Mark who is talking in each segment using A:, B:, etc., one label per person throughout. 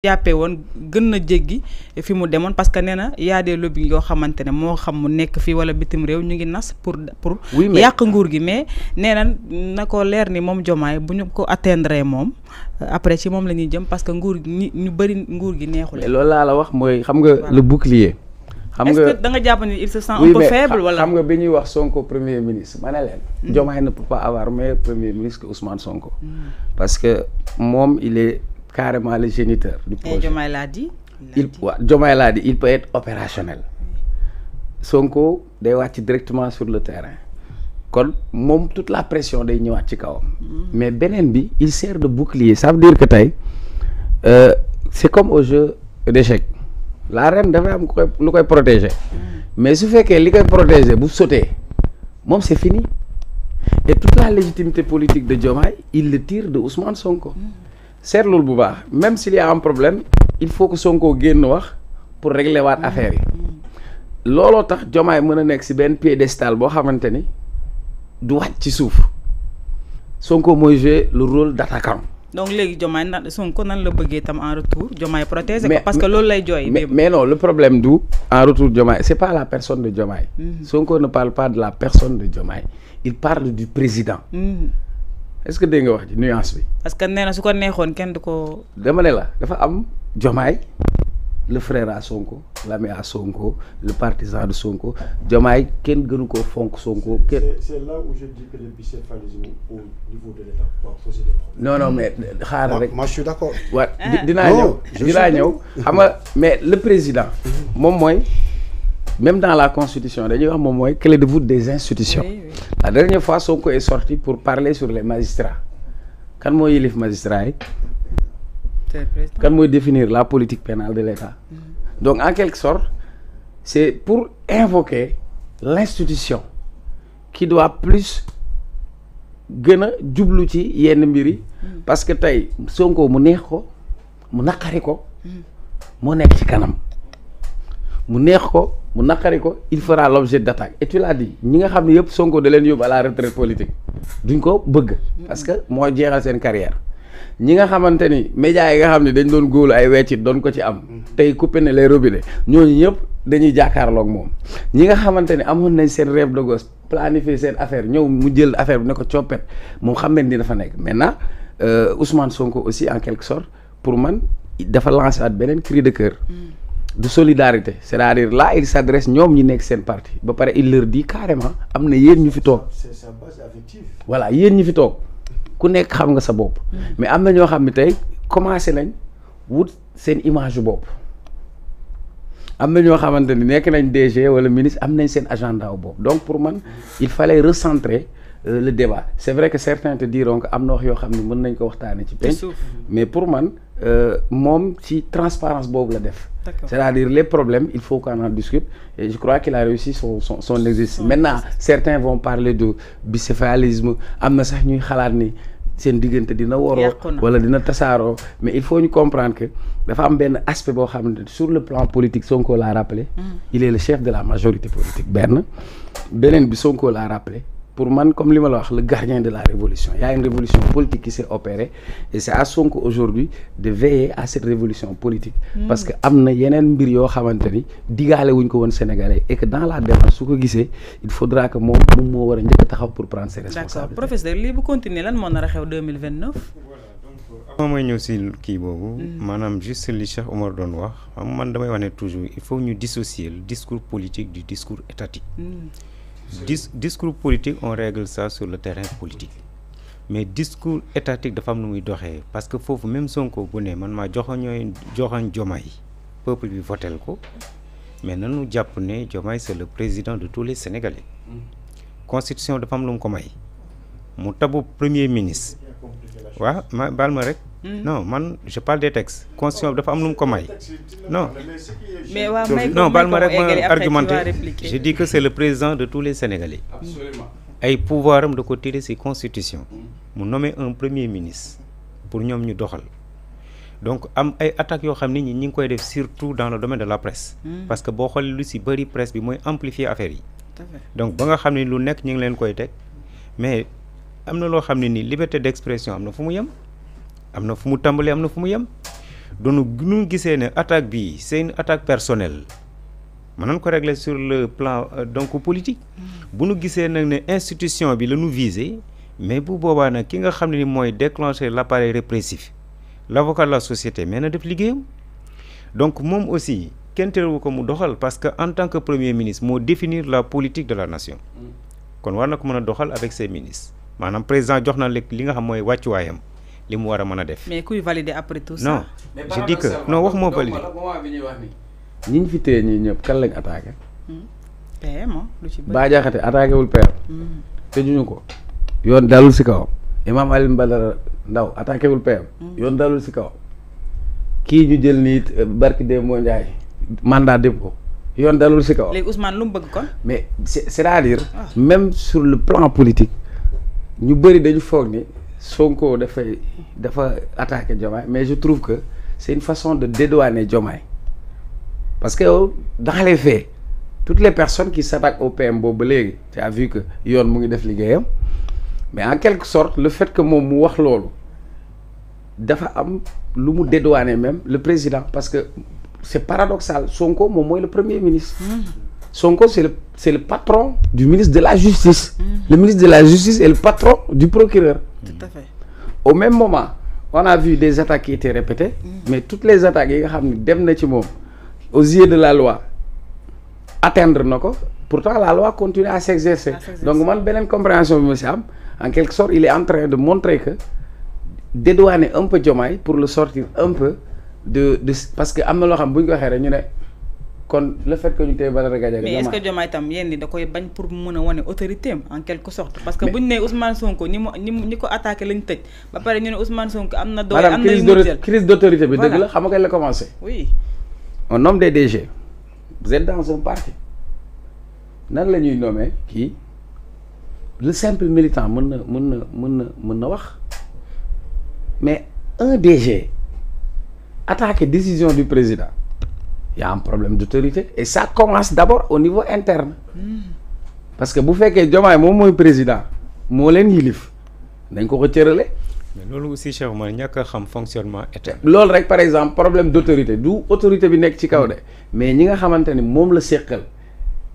A: jàppee woon gën na jéggi fi mu demoon parce que nee na y a des lobby yoo xamante ne moo xam mu nekk fii wala bitim réew ñu ngi nas pour yàq nguur gi mais nee na ko leer ni moom Diomaye bu ñu ko atteindre moom après ci moom la ñuy jëm parce que nguur gi ñu bëri nguur gi neexul.
B: loolu laa la wax mooy xam nga le bouclier. xam nga
A: est-ce que da nga jàpp ni il se sent un peu faible wala.
B: xam nga bi ñuy wax Sonko premier ministre ma ne leen. Diomaye ne peut pas avoir meilleur premier ministre que Ousmane Sonko. parce que moom il est carrément le géniteur du projet.
A: Diomaye l'a dit.
B: Diomaye l'a dit, il peut être opérationnel. Sonko day wàcc directement sur le terrain. kon moom toute la pression day ñëwaat ci kawam. mais beneen bi il sert de bouclier ça veut dire que tey c'est comme au jeu d'échecs la reine dafay am lu koy protéger. mais su fekkee li koy protéger bu sauté moom c'est fini et toute la légitimité politique de Diomaye il le tire de Ousmane Sonko. seetlul bu baax même s'il y a un problème il faut que Sonko génn wax pour régler waat affaire yi looloo tax Diomaye mën a nekk ci benn piédestal boo xamante ni du wàcc ci suuf Sonko mooy jouer le rôle d'attaquant.
A: donc léegi Diomaye Sonko nan la bëggee tam en retour Diomaye protéger ko parce que loolu lay jooy.
B: mais non le problème du en retour Diomaye c'est pas la personne de Diomaye. Sonko ne parle pas de la personne de Diomaye il parle du président. est-ce que dégg nga wax ji nuance bi.
A: parce que nee na su ko neexoon kenn du ko.
B: dama ne la dafa am Diomaye le frère à Sonko l'ami à Sonko le partisan de Sonko Diomaye kenn gënu ko fonk Sonko kenn.
C: c'est là où je dis que le bicéphalisme au niveau de l'État peut poser des problèmes.
B: non mais xaaral rek.
C: moi je suis d'accord.
B: waaw dinaa ñëw xam nga mais le président moom mooy. même dans la constitution dañuy wax moom mooy clé de voûte des institutions. Oui. La dernière fois Sonko est sorti pour parler sur les magistrats kan mooy yilif magistrats yi. kan mooy définir la politique pénale de l'État. Donc en quelque sorte c'est pour invoquer l'institution qui doit plus gën a jublu ci yenn mbir yi parce que tey Sonko mu neex ko mu naqari ko moo nekk ci kanam mu neex ko mu naqari ko il fera l'objet d'attaque et tu l'as dit ñi nga xam ne yëpp Sonko da leen yóbbu à la retraite politique duñ ko bëgg parce que moo jeexal seen carrière ñi nga xamante ni médias yi nga xam ne dañ doon góolu ay weccit doon ko ci am tey coupé ne les robinets ñooñu ñëpp dañuy jàkkaarloog moom ñi nga xamante ni amoon nañ seen rêve de gosse planifier seen affaire ñëw mu jël affaire bi ne ko coppet moom xam ne ni dafa nekk maintenant Ousmane Sonko aussi en quelque sorte pour man dafa lancé waat beneen cri de cœur de solidarité c'est-à-dire là il s'adresse ñoom ñi nekk seen parti ba pare il leur dit carrément am na yéen ñu fi toog.
C: c'est sa base affective.
B: voilà yéen ñu fi toog ku nekk xam nga sa bopp. mais am na ñoo xam ne tey commencé nañ wut seen image yu bopp. am na ñoo xamante ni nekk nañ DG wala ministre am nañ seen agenda wu bopp donc pour man il fallait recentrer le débat c'est vrai que certains te diront que am na wax yoo xam ne mën nañ ko waxtaanee ci penc mais pour man moom ci transparence boobu la def. C'est-à-dire les problèmes il faut qu'on en discute et je crois qu'il a réussi son exercice. Maintenant certains vont parler de bicéphalisme am na sax ñuy xalaat ni seen diggante dina waroo wala dina tasaaroo mais il faut ñu comprendre que dafa am benn aspect boo xam ne sur le plan politique Sonko l'a rappelé il est le chef de la majorité politique beneen bi Sonko l'a rappelé pour man comme li ma la wax le gardien de la révolution il y a une révolution politique qui s'est opérée et c'est à Sonko aujourd'hui de veiller à cette révolution politique parce que am na yeneen mbir yoo xamante ni digaale wuñ ko woon Sénégalais et que dans la démarche su ko gisee il faudra que moom moo war a njëkk a taxaw pour prendre ses responsabilités.
A: D'accord professeur lii bu continuer lan moo nar a xew 2029.
D: voilà donc avant may ñëw si kii boobu. maanaam juste li Cheikh Omar doon wax xam man damay wax ne toujours il faut ñu dissocier le discours politique du discours étatique. Discours politique on règle ça sur le terrain politique mais discours étatique dafa am nu muy doxee parce que foofu même Sonko bu ne man maa joxoñ Diomaye peuple bi votel ko mais nanu jàpp ne Diomaye c'est le président de tous les Sénégalais constitution dafa am lu mu ko may mu tabu premier ministre waaw ma baal ma rek non man je parle des textes constitution dafa am lu mu ko may non non baal ma rek ma argumenter je dis que c'est le président de tous les Sénégalais ay pouvoir am da ko tirer ci constitution mu nommer un premier ministre pour ñoom ñu doxal donc am ay attaques yoo xam ne ñi ngi koy def surtout dans le domaine de la presse parce que boo xoolee lu ci bari presse bi mooy amplifier affaire yi donc ba nga xam ne lu nekk ñu ngi leen koy teg mais am na loo xam ne nii liberté d'expression am na fu mu yem am na fu mu tàmbalee am na fu mu yem donc nous gisee ne attaque bi c'est une attaque personnelle mën nañ ko régler sur le plan donc politique bu nu gisee nag ne institution bi la ñu viser mais bu boobaa nag ki nga xam ne ni mooy déclencher l'appareil répressif l'avocat de la société mais na def liggéeyam donc moom aussi kenn terewu ko mu doxal parce que en tant que premier ministre moo définir la politique de la nation kon war na ko mën a doxal avec ses ministres maanaam président jox na li nga xam mooy wàccuwaayam li mu war a mën a def.
A: mais kuy valider après tout ça.
D: non je dis que non wax moo valider.
B: ñi ñu fi téye ñii ñëpp kan lañ attaqué.
A: PM lu ci bëri.
B: Bah Diakhaté attaqué wul PM. tëjuñu ko. yoon dalul si kawam. Imam Alioune Badara Ndao attaqué wul PM. yoon dalul si kawam. kii ñu jël nii barki Demba Ndiaye mandat dépôt yoon dalul si kawam.
A: léegi Ousmane lu mu bëgg kon.
B: mais c'est-à-dire même sur le plan politique ñu bëri dañu foog ni Sonko dafa attaqué Diomaye mais je trouve que c'est une façon de dédouaner Diomaye parce que dans les faits toutes les personnes qui s'attaquent au PM boobu ba léegi tu as vu que yoon mu ngi def liggéeyam mais en quelque sorte le fait que moom mu wax loolu dafa am lu mu dédouaner même le président parce que c'est paradoxal Sonko moom mooy le premier ministre Sonko c'est le patron du ministre de la justice le ministre de la justice est le patron du procureur.
A: Tout à fait.
B: Au même moment on a vu des attaques qui étaient répétées mais toutes les attaques yi nga xam ne dem na ci moom aux yeux de la loi atteindre na ko pourtant la loi continue à s'exercer donc man beneen compréhension bi ma si am en quelque sorte il est en train de montrer que dédouaner un peu Diomaye pour le sortir un peu de parce que am na loo xam bu ñu ko waxee rek ñu ne kon le fait que ñu tey Badara Gadiaga
A: mais est-ce que Diomaye tam yéen ni da koy bañ pour mën a wane autorité am en quelque sorte parce que bu ñu nee Ousmane Sonko ñi ko attaqué lañ tëj ba pare ñu ne Ousmane Sonko am na doole am na yu mu jël
B: crise d'autorité bi dëgg la xam nga kañ la commencé.
A: oui
B: on nomme des DG vous êtes dans un parti nan la ñuy nommer kii le simple militant mën na wax mais un DG attaquer décision du président il y a un problème d'autorité et ça commence d'abord au niveau interne parce que bu fekkee Diomaye moom mooy président moo leen yilif dañ ko cërale.
D: mais loolu aussi Cheikh Oumar ñàkk a xam fonctionnement état.
B: loolu rek par exemple problème d'autorité du autorité bi nekk ci kaw de mais ñi nga xamante ni moom la seqal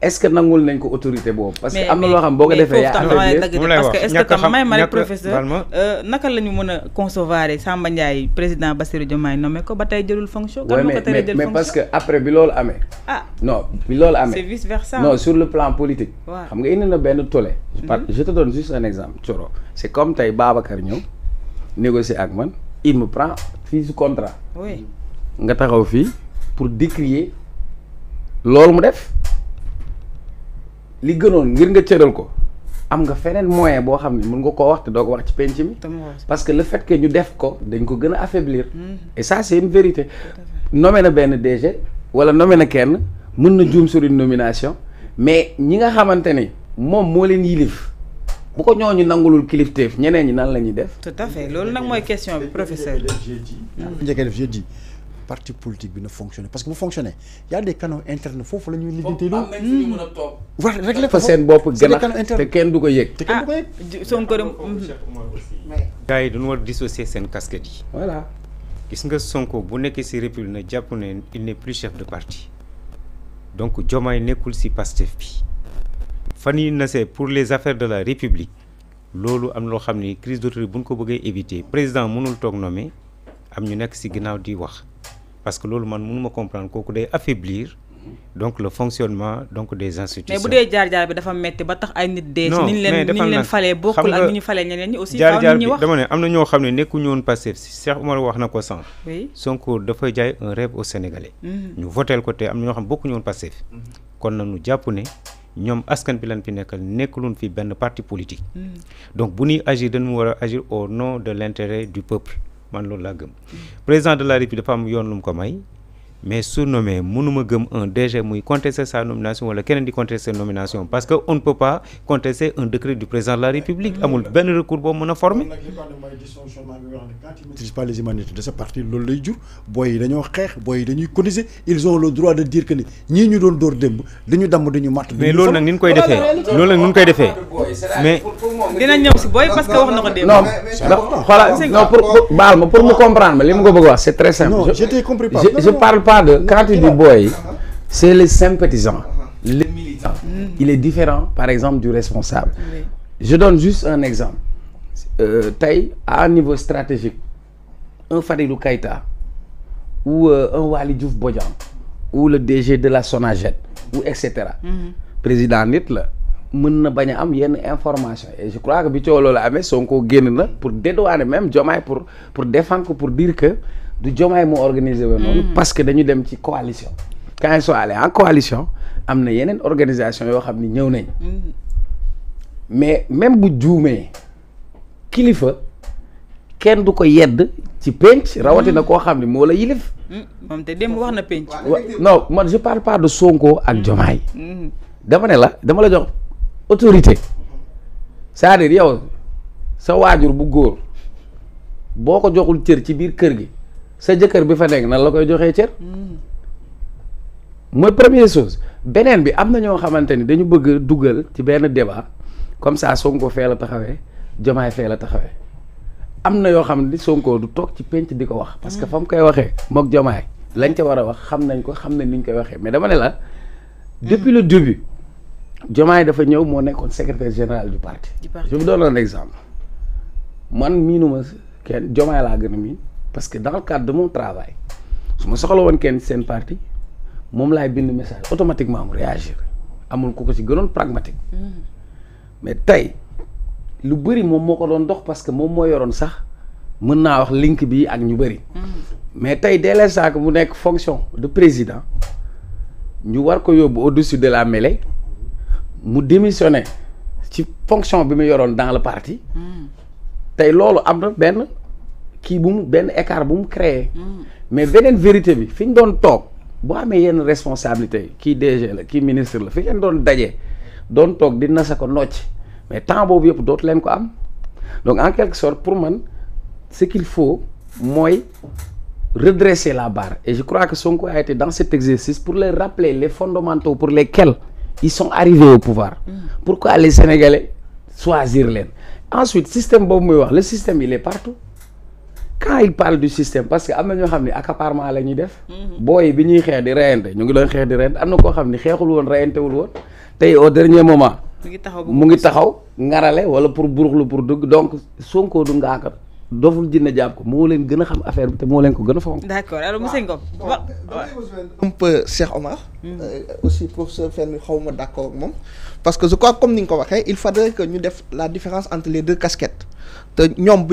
B: est-ce que nangul nañ ko autorité boobu. parce que am na loo xam boo ko defee yaa
A: parce que est-ce que tam may ma rek professeur naka la ñu mën a concevoir Samba Ndiaye président Bassirou Diomaye nommé ko ba tey jëlul fonction. kan moo ko tere jël fonction
B: mais parce que après bi loolu amee. non bi loolu amee
A: c'est vice versa.
B: non sur le plan politique. xam nga indi na benn tollé. je te donne juste un exemple Thioro c'est comme tey Babacar ñëw négocier ak man il me prend fii su contrat.
A: oui
B: nga taxaw fii pour décrier loolu mu def. li gënoon ngir nga cëral ko am nga feneen moyen boo xam ne mën nga koo wax te doo ko wax ci penc mi parce que le fait que ñu def ko dañ ko gën a affaiblir et ça c'est une vérité nommé na benn DG wala nommé na kenn mën na juum sur une nomination mais ñi nga xamante ni moom moo leen yilif bu ko ñooñu nangulul kilifteef ñeneen ñi nan la ñuy def.
A: tout à fait loolu nag mooy question bi professeur.
E: j'ai dit parti politique bi na fonctionner parce que bu fonctionner y a des canaux internes foofu la ñuy lijjanti lu war régler
B: fa seen bopp gën a te kenn du ko yëg.
E: te kenn du ko yëg.
A: Sonko
D: gars yi dañu war dissocier seen casquette yi.
B: voilà
D: gis nga Sonko bu nekkee ci République na jàpp ne il n'est plus chef de parti donc Diomaye nekkul ci Pastef bi fan yi na c'est pour les affaires de la République loolu am loo xam ni crise d'autorité bu ñu ko bëggee éviter président mënul toog nommer am ñu nekk ci ginnaaw di wax. parce que loolu man mënuma comprendre kooku day affaiblir donc le fonctionnement donc des institutions.
A: mais bu dee jaar-jaar bi dafa metti ba tax ay nit dee. non mais ni ñu leen falee bokkul ak ni ñu falee ñeneen ñi aussi. faaw nit ñi wax
D: dama ne am na ñoo xam ne nekkuñu woon Pastef Cheikh Oumar wax na ko sànq.
A: oui
D: Sonko dafa jaay un rêve aux Sénégalais. ñu votel ko te am na ñoo xam bokkuñu woon Pastef. kon nañu jàpp ne ñoom askan bi lan fi nekkal nekkuloon fi benn parti politique. donc bu ñuy agir dañu war a agir au nom de l'intérêt du peuple. man loolu laa gëm président de la République dafa am yoon lu mu ko may mais surnommé mënuma gëm un DG muy contester sa nomination wala keneen di contester sa nomination parce que on ne peut pas contester un décret du président de la République amul benn recours boobu mën a former.
E: quand ils maîtrisent pas les humanités de ce parti loolu lay jur booy yi dañoo xeex booy yi dañuy cotiser ils ont le droit de dire que ni ñii ñu doon dóor démb dañu damm dañu matt.
D: mais loolu nag ni ñu koy defee loolu nag ni ñu koy defee mais.
A: dina ñëw si booy parce que wax na ko démb.
B: non voilà non pour baal ma pour mu comprendre ma li mu ko bëgg wax c'est très simple.
E: non je t'ai compris pas.
B: je parle pas de quand tu dis boy c'est les sympathisants les militants. Il est différent par exemple du responsable. Je donne juste un exemple. Tey à un niveau stratégique un Fadilou Keïta ou un Waly Diouf Bodian ou le DG de la Sonaged ou etc. président nit la mën na bañ a am yenn information et je crois que bi coow loolu amee Sonko génn na pour dédouaner même Diomaye pour défendre ko pour dire que du Diomaye moo organisé woon noonu parce que dañu dem ci coalition quand ils sont allés en coalition am na yeneen organisation yoo xam ni ñëw nañ mais même bu juumee kilifa kenn du ko yedd ci penc rawatina koo xam ni moo la yilif
A: moom te démb wax na penc.
B: non man je parle pas de Sonko ak Diomaye dama ne la dama la jox autorité c'est-à-dire yow sa waajur bu góor boo ko joxul cër ci biir kër gi sa jëkkër bi fa nekk nan la koy joxee cër mooy première chose beneen bi am na ñoo xamante ni dañu bëgg dugal ci benn débat comme ça Sonko fee la taxawee Diomaye fee la taxawee am na yoo xam ne Sonko du toog ci penc di ko wax parce que fa mu koy waxee mook Diomaye lañ ca war a wax xam nañ ko xam nañ ni ñu koy waxee mais dama ne la depuis le début Diomaye dafa ñëw moo nekkoon secrétaire général du parti. Je vous donne un exemple man miinuma kenn Diomaye laa gën a miin parce que dans le cadre de mon travail su ma soxla woon kenn seen parti moom laay bind message automatiquement mu réagir amul ku ko ci gënoon pragmatique mais tey lu bëri moom moo ko doon dox parce que moom moo yoroon sax mën naa wax link bi ak ñu bëri mais tey dès l'instant que mu nekk fonction de président ñu war ko yóbbu au-dessus de la mêlée mu démissionné ci fonction bi mu yoroon dans le parti tey loolu am na benn kii bu mu benn écart bu mu créé mais beneen vérité bi fi ñu doon toog boo amee yenn responsabilité kii DG la kii ministre la fi ngeen doon daje doon toog di nasa ko nocc mais temps boobu yëpp dootu leen ko am donc en quelque sorte pour man ce qu'il faut mooy redresser la barre et je crois que Sonko a été dans cet exercice pour leur rappeler les fondamentaux pour lesquels ils sont arrivés au pouvoir pourquoi les Sénégalais choisir leen ensuite système boobu muy wax le système il est partout quand il parle du système parce que am na ñoo xam ne accaparement la ñuy def booy bi ñuy xeex di reyante ñu ngi doon xeex di reyante am na koo xam ne xeexul woon reyantewul woon tey au dernier moment mu ngi taxaw ngarale wala pour buruxlu pour dugg donc Sonko du ngaaka doful jinne jàpp ko moo leen gën a xam affaire bi te moo leen ko gën a fonk.
A: D'accord alors monsieur Ngom.
F: un peu Cheikh Omar. aussi professeur Fane xaw ma d'accord ak moom parce que je crois comme ni nga ko waxee il faudrait que ñu def la différence entre les deux casquettes te ñoom.